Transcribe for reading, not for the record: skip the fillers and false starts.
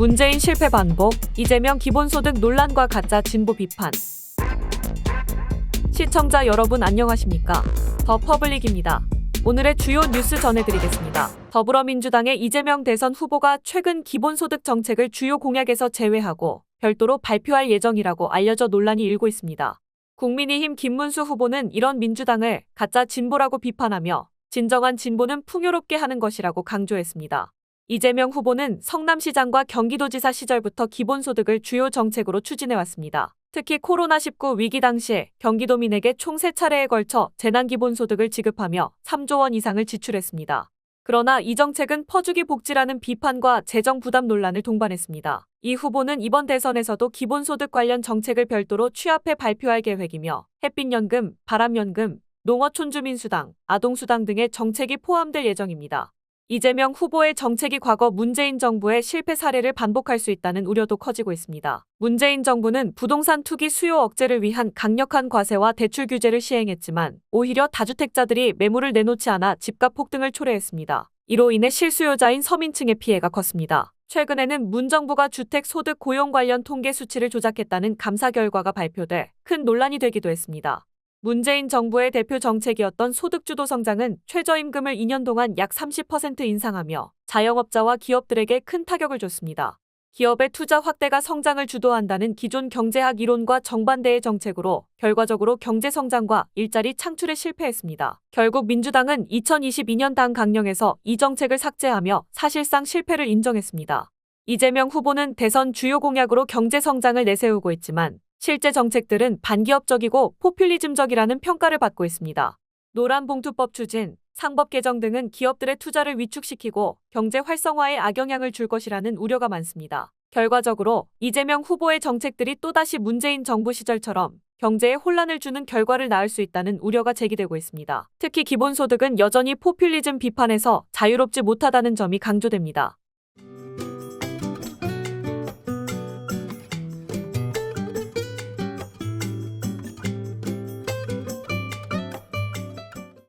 문재인 실패 반복, 이재명 기본소득 논란과 가짜 진보 비판. 시청자 여러분 안녕하십니까? 더 퍼블릭입니다. 오늘의 주요 뉴스 전해드리겠습니다. 더불어민주당의 이재명 대선 후보가 최근 기본소득 정책을 주요 공약에서 제외하고 별도로 발표할 예정이라고 알려져 논란이 일고 있습니다. 국민의힘 김문수 후보는 이런 민주당을 가짜 진보라고 비판하며 진정한 진보는 풍요롭게 하는 것이라고 강조했습니다. 이재명 후보는 성남시장과 경기도지사 시절부터 기본소득을 주요 정책으로 추진해왔습니다. 특히 코로나19 위기 당시에 경기도민에게 총 3차례에 걸쳐 재난기본소득을 지급하며 3조 원 이상을 지출했습니다. 그러나 이 정책은 퍼주기 복지라는 비판과 재정 부담 논란을 동반했습니다. 이 후보는 이번 대선에서도 기본소득 관련 정책을 별도로 취합해 발표할 계획이며 햇빛연금, 바람연금, 농어촌주민수당, 아동수당 등의 정책이 포함될 예정입니다. 이재명 후보의 정책이 과거 문재인 정부의 실패 사례를 반복할 수 있다는 우려도 커지고 있습니다. 문재인 정부는 부동산 투기 수요 억제를 위한 강력한 과세와 대출 규제를 시행했지만 오히려 다주택자들이 매물을 내놓지 않아 집값 폭등을 초래했습니다. 이로 인해 실수요자인 서민층의 피해가 컸습니다. 최근에는 문 정부가 주택 소득 고용 관련 통계 수치를 조작했다는 감사 결과가 발표돼 큰 논란이 되기도 했습니다. 문재인 정부의 대표 정책이었던 소득주도 성장은 최저임금을 2년 동안 약 30% 인상하며 자영업자와 기업들에게 큰 타격을 줬습니다. 기업의 투자 확대가 성장을 주도한다는 기존 경제학 이론과 정반대의 정책으로 결과적으로 경제 성장과 일자리 창출에 실패했습니다. 결국 민주당은 2022년 당 강령에서 이 정책을 삭제하며 사실상 실패를 인정했습니다. 이재명 후보는 대선 주요 공약으로 경제 성장을 내세우고 있지만 실제 정책들은 반기업적이고 포퓰리즘적이라는 평가를 받고 있습니다. 노란봉투법 추진, 상법 개정 등은 기업들의 투자를 위축시키고 경제 활성화에 악영향을 줄 것이라는 우려가 많습니다. 결과적으로 이재명 후보의 정책들이 또다시 문재인 정부 시절처럼 경제에 혼란을 주는 결과를 낳을 수 있다는 우려가 제기되고 있습니다. 특히 기본소득은 여전히 포퓰리즘 비판에서 자유롭지 못하다는 점이 강조됩니다.